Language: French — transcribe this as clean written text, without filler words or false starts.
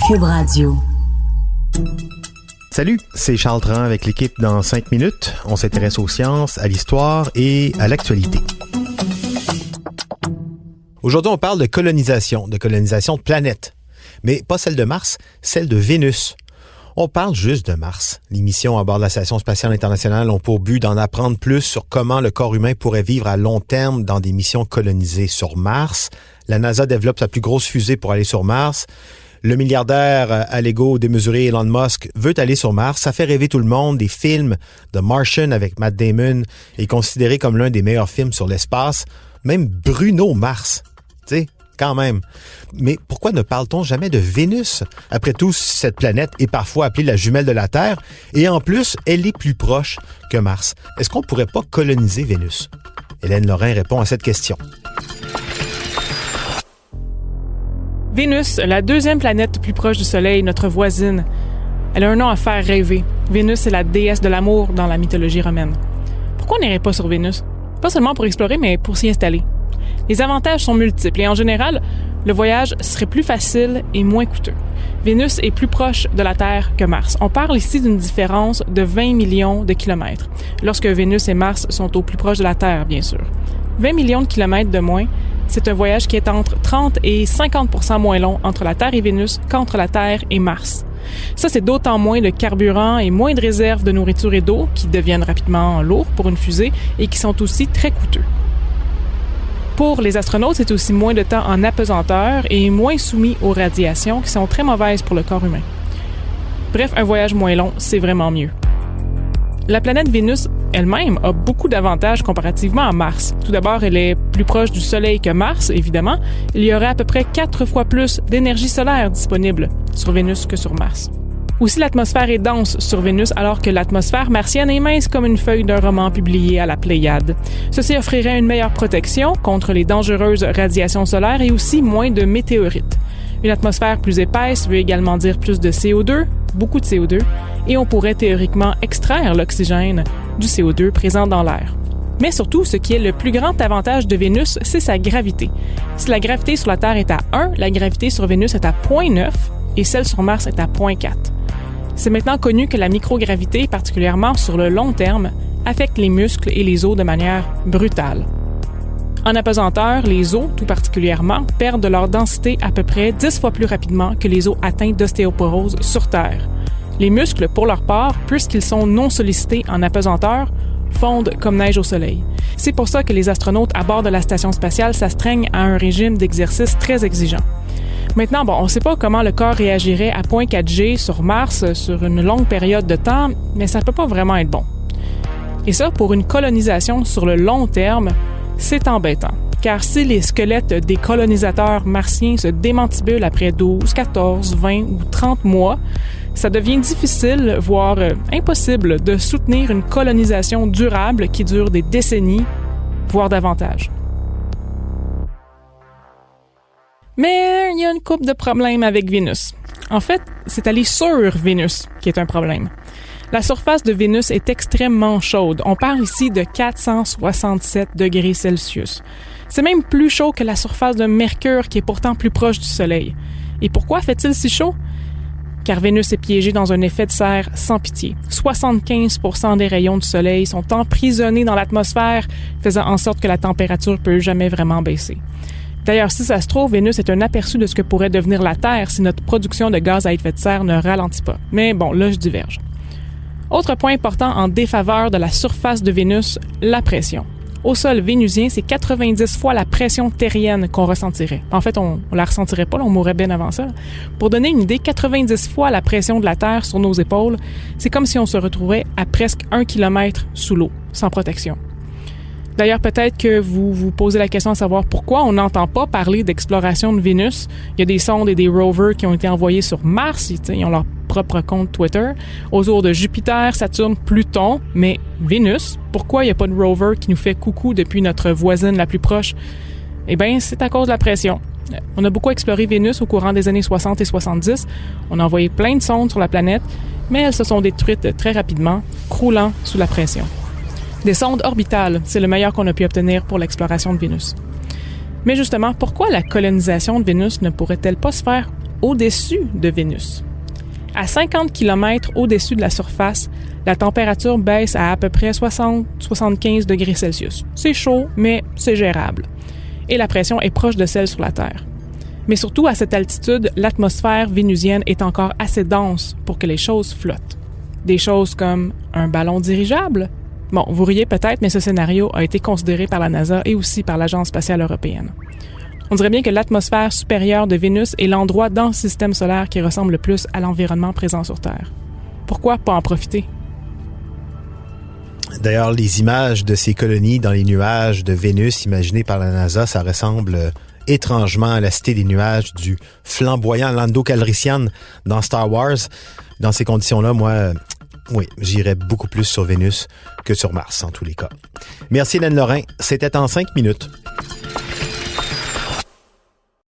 Cube Radio. Salut, c'est Charles Tran avec l'équipe dans 5 minutes. On s'intéresse aux sciences, à l'histoire et à l'actualité. Aujourd'hui, on parle de colonisation de planètes. Mais pas celle de Mars, celle de Vénus. On parle juste de Mars. Les missions à bord de la Station spatiale internationale ont pour but d'en apprendre plus sur comment le corps humain pourrait vivre à long terme dans des missions colonisées sur Mars. La NASA développe sa plus grosse fusée pour aller sur Mars. Le milliardaire à l'ego démesuré Elon Musk veut aller sur Mars. Ça fait rêver tout le monde. Des films de Martian avec Matt Damon est considéré comme l'un des meilleurs films sur l'espace. Même Bruno Mars. Tu sais, quand même. Mais pourquoi ne parle-t-on jamais de Vénus? Après tout, cette planète est parfois appelée la jumelle de la Terre. Et en plus, elle est plus proche que Mars. Est-ce qu'on ne pourrait pas coloniser Vénus? Hélène Lorrain répond à cette question. Vénus, la deuxième planète plus proche du Soleil, notre voisine. Elle a un nom à faire rêver. Vénus est la déesse de l'amour dans la mythologie romaine. Pourquoi on n'irait pas sur Vénus? Pas seulement pour explorer, mais pour s'y installer. Les avantages sont multiples et en général, le voyage serait plus facile et moins coûteux. Vénus est plus proche de la Terre que Mars. On parle ici d'une différence de 20 millions de kilomètres, lorsque Vénus et Mars sont au plus proche de la Terre, bien sûr. 20 millions de kilomètres de moins, c'est un voyage qui est entre 30 et 50% moins long entre la Terre et Vénus qu'entre la Terre et Mars. Ça, c'est d'autant moins de carburant et moins de réserves de nourriture et d'eau qui deviennent rapidement lourds pour une fusée et qui sont aussi très coûteux. Pour les astronautes, c'est aussi moins de temps en apesanteur et moins soumis aux radiations qui sont très mauvaises pour le corps humain. Bref, un voyage moins long, c'est vraiment mieux. La planète Vénus elle-même a beaucoup d'avantages comparativement à Mars. Tout d'abord, elle est plus proche du Soleil que Mars, évidemment. Il y aurait à peu près 4 fois plus d'énergie solaire disponible sur Vénus que sur Mars. Aussi, l'atmosphère est dense sur Vénus, alors que l'atmosphère martienne est mince comme une feuille d'un roman publié à la Pléiade. Ceci offrirait une meilleure protection contre les dangereuses radiations solaires et aussi moins de météorites. Une atmosphère plus épaisse veut également dire plus de CO2, beaucoup de CO2, et on pourrait théoriquement extraire l'oxygène du CO2 présent dans l'air. Mais surtout, ce qui est le plus grand avantage de Vénus, c'est sa gravité. Si la gravité sur la Terre est à 1, la gravité sur Vénus est à 0.9 et celle sur Mars est à 0.4. C'est maintenant connu que la microgravité, particulièrement sur le long terme, affecte les muscles et les os de manière brutale. En apesanteur, les os, tout particulièrement, perdent de leur densité à peu près 10 fois plus rapidement que les os atteints d'ostéoporose sur Terre. Les muscles, pour leur part, puisqu'ils sont non sollicités en apesanteur, fondent comme neige au soleil. C'est pour ça que les astronautes à bord de la station spatiale s'astreignent à un régime d'exercice très exigeant. Maintenant, on ne sait pas comment le corps réagirait à 0.4 G sur Mars sur une longue période de temps, mais ça ne peut pas vraiment être bon. Et ça, pour une colonisation sur le long terme, c'est embêtant. Car si les squelettes des colonisateurs martiens se démantibulent après 12, 14, 20 ou 30 mois, ça devient difficile, voire impossible, de soutenir une colonisation durable qui dure des décennies, voire davantage. Mais il y a une couple de problèmes avec Vénus. En fait, c'est aller sur Vénus qui est un problème. La surface de Vénus est extrêmement chaude. On parle ici de 467 degrés Celsius. C'est même plus chaud que la surface de Mercure qui est pourtant plus proche du Soleil. Et pourquoi fait-il si chaud? Car Vénus est piégée dans un effet de serre sans pitié. 75% des rayons du Soleil sont emprisonnés dans l'atmosphère, faisant en sorte que la température peut jamais vraiment baisser. D'ailleurs, si ça se trouve, Vénus est un aperçu de ce que pourrait devenir la Terre si notre production de gaz à effet de serre ne ralentit pas. Mais bon, là, je diverge. Autre point important en défaveur de la surface de Vénus, la pression. Au sol vénusien, c'est 90 fois la pression terrienne qu'on ressentirait. En fait, on la ressentirait pas, on mourrait bien avant ça. Pour donner une idée, 90 fois la pression de la Terre sur nos épaules, c'est comme si on se retrouvait à presque 1 kilomètre sous l'eau, sans protection. D'ailleurs, peut-être que vous vous posez la question de savoir pourquoi on n'entend pas parler d'exploration de Vénus. Il y a des sondes et des rovers qui ont été envoyés sur Mars, ils ont leur propre compte Twitter, autour de Jupiter, Saturne, Pluton, mais Vénus, pourquoi il n'y a pas de rover qui nous fait coucou depuis notre voisine la plus proche? Eh bien, c'est à cause de la pression. On a beaucoup exploré Vénus au courant des années 60 et 70. On a envoyé plein de sondes sur la planète, mais elles se sont détruites très rapidement, croulant sous la pression. Des sondes orbitales, c'est le meilleur qu'on a pu obtenir pour l'exploration de Vénus. Mais justement, pourquoi la colonisation de Vénus ne pourrait-elle pas se faire au-dessus de Vénus. À 50 km au-dessus de la surface, la température baisse à peu près 60-75 degrés Celsius. C'est chaud, mais c'est gérable. Et la pression est proche de celle sur la Terre. Mais surtout, à cette altitude, l'atmosphère vénusienne est encore assez dense pour que les choses flottent. Des choses comme un ballon dirigeable? Bon, vous riez peut-être, mais ce scénario a été considéré par la NASA et aussi par l'Agence spatiale européenne. On dirait bien que l'atmosphère supérieure de Vénus est l'endroit dans le système solaire qui ressemble le plus à l'environnement présent sur Terre. Pourquoi pas en profiter? D'ailleurs, les images de ces colonies dans les nuages de Vénus imaginées par la NASA, ça ressemble étrangement à la cité des nuages du flamboyant Lando Calrissian dans Star Wars. Dans ces conditions-là, moi, oui, j'irais beaucoup plus sur Vénus que sur Mars, en tous les cas. Merci Hélène Lorrain. C'était en 5 minutes.